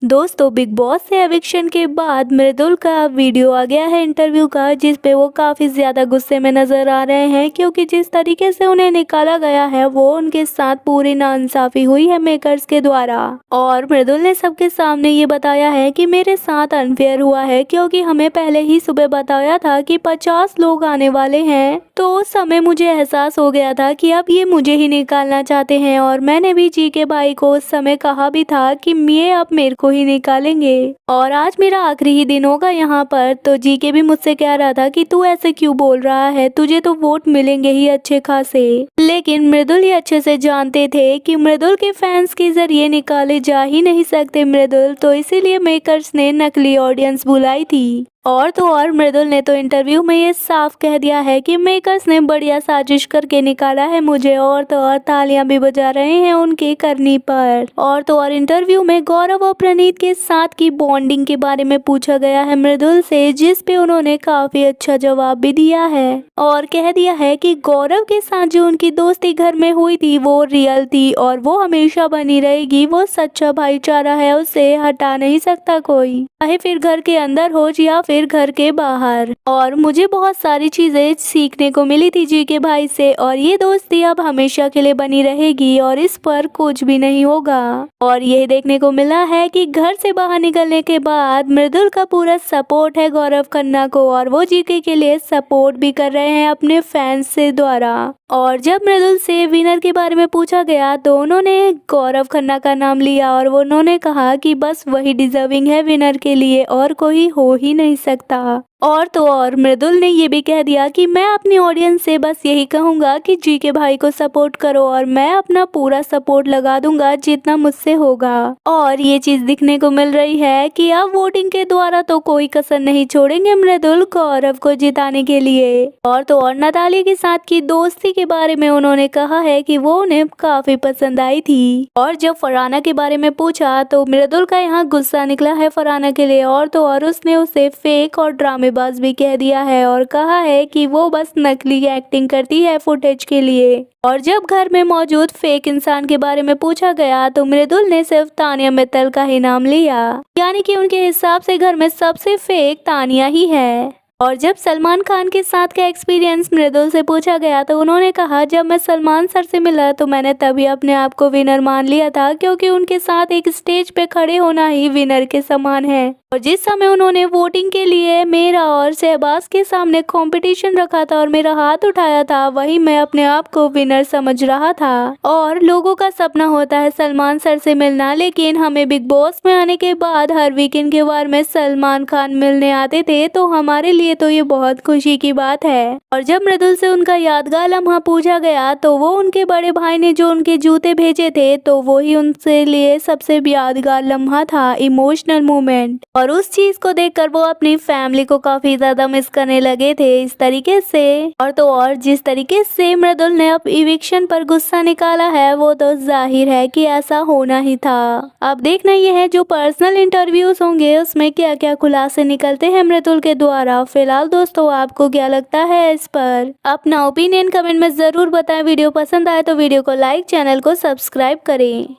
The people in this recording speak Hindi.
दोस्तों बिग बॉस से एविक्शन के बाद मृदुल का वीडियो आ गया है इंटरव्यू का, जिस पे वो काफी ज्यादा गुस्से में नजर आ रहे हैं क्योंकि जिस तरीके से उन्हें निकाला गया है वो उनके साथ पूरी नाइंसाफी हुई है मेकर्स के द्वारा। और मृदुल ने सबके सामने ये बताया है कि मेरे साथ अनफेयर हुआ है क्योंकि हमें पहले ही सुबह बताया था कि 50 लोग आने वाले हैं, तो उस समय मुझे एहसास हो गया था कि अब ये मुझे ही निकालना चाहते हैं। और मैंने भी जी के भाई को उस समय कहा भी था कि ये अब मेरे को ही निकालेंगे और आज मेरा आखिरी ही दिन होगा यहाँ पर। तो जी के भी मुझसे कह रहा था कि तू ऐसे क्यों बोल रहा है, तुझे तो वोट मिलेंगे ही अच्छे खासे। लेकिन मृदुल ये अच्छे से जानते थे कि मृदुल के फैंस के जरिए निकाले जा ही नहीं सकते मृदुल, तो इसीलिए मेकर्स ने नकली ऑडियंस बुलाई थी। और तो और मृदुल ने तो इंटरव्यू में ये साफ कह दिया है कि मेकर्स ने बढ़िया साजिश करके निकाला है मुझे, और तो और तालियां भी बजा रहे हैं उनके करनी पर। और तो और इंटरव्यू में गौरव और प्रणीत के साथ की बॉन्डिंग के बारे में पूछा गया है मृदुल से, जिस पे उन्होंने काफी अच्छा जवाब भी दिया है और कह दिया है कि गौरव के साथ जो उनकी दोस्ती घर में हुई थी वो रियल थी और वो हमेशा बनी रहेगी। वो सच्चा भाईचारा है, उसे हटा नहीं सकता कोई, चाहे फिर घर के अंदर हो या फिर घर के बाहर। और मुझे बहुत सारी चीजें सीखने को मिली थी जी के भाई से, और ये दोस्ती अब हमेशा के लिए बनी रहेगी और इस पर कुछ भी नहीं होगा। और यह देखने को मिला है कि घर से बाहर निकलने के बाद मृदुल का पूरा सपोर्ट है गौरव खन्ना को, और वो जीके के लिए सपोर्ट भी कर रहे हैं अपने फैंस से द्वारा। और जब मृदुल से विनर के बारे में पूछा गया तो उन्होंने गौरव खन्ना का नाम लिया और वो उन्होंने कहा कि बस वही डिजर्विंग है विनर के लिए और कोई हो ही नहीं सकता। और तो और मृदुल ने ये भी कह दिया कि मैं अपनी ऑडियंस से बस यही कहूँगा कि जी के भाई को सपोर्ट करो और मैं अपना पूरा सपोर्ट लगा दूंगा जितना मुझसे होगा। और ये चीज दिखने को मिल रही है कि अब वोटिंग के द्वारा तो कोई कसर नहीं छोड़ेंगे मृदुल गौरव को जिताने के लिए। और तो और नताली के साथ की दोस्ती के बारे में उन्होंने कहा है कि वो उन्हें काफी पसंद आई थी। और जब फरहाना के बारे में पूछा तो मृदुल का यहाँ गुस्सा निकला है फरहाना के लिए, और तो और उसने उसे फेक और ड्रामेबाज भी कह दिया है और कहा है कि वो बस नकली एक्टिंग करती है फुटेज के लिए। और जब घर में मौजूद फेक इंसान के बारे में पूछा गया तो मृदुल ने सिर्फ तानिया मित्तल का ही नाम लिया, यानी कि उनके हिसाब से घर में सबसे फेक तानिया ही है। और जब सलमान खान के साथ का एक्सपीरियंस मृदुल से पूछा गया तो उन्होंने कहा, जब मैं सलमान सर से मिला तो मैंने तभी अपने आप को विनर मान लिया था क्योंकि उनके साथ एक स्टेज पे खड़े होना ही विनर के समान है। और जिस समय उन्होंने वोटिंग के लिए मेरा और शहबाज के सामने कंपटीशन रखा था और मेरा हाथ उठाया था, वही मैं अपने आप को विनर समझ रहा था। और लोगों का सपना होता है सलमान सर से मिलना, लेकिन हमें बिग बॉस में आने के बाद हर वीकेंड के वार में सलमान खान मिलने आते थे, तो हमारे लिए तो ये बहुत खुशी की बात है। और जब मृदुल से उनका यादगार लम्हा पूछा गया तो वो उनके बड़े भाई ने जो उनके जूते भेजे थे तो वही उनसे लिए सबसे यादगार लम्हा था, इमोशनल मोमेंट। और उस चीज को देखकर वो अपनी फैमिली को काफी ज्यादा मिस करने लगे थे इस तरीके से। और तो और जिस तरीके से मृदुल ने अब इविक्शन पर गुस्सा निकाला है वो तो जाहिर है कि ऐसा होना ही था। अब देखना ये है जो पर्सनल इंटरव्यूज होंगे उसमें क्या क्या खुलासे निकलते हैं मृदुल के द्वारा। फिलहाल दोस्तों आपको क्या लगता है इस पर, अपना ओपिनियन कमेंट में जरूर बताएं। वीडियो पसंद आए तो वीडियो को लाइक, चैनल को सब्सक्राइब करें।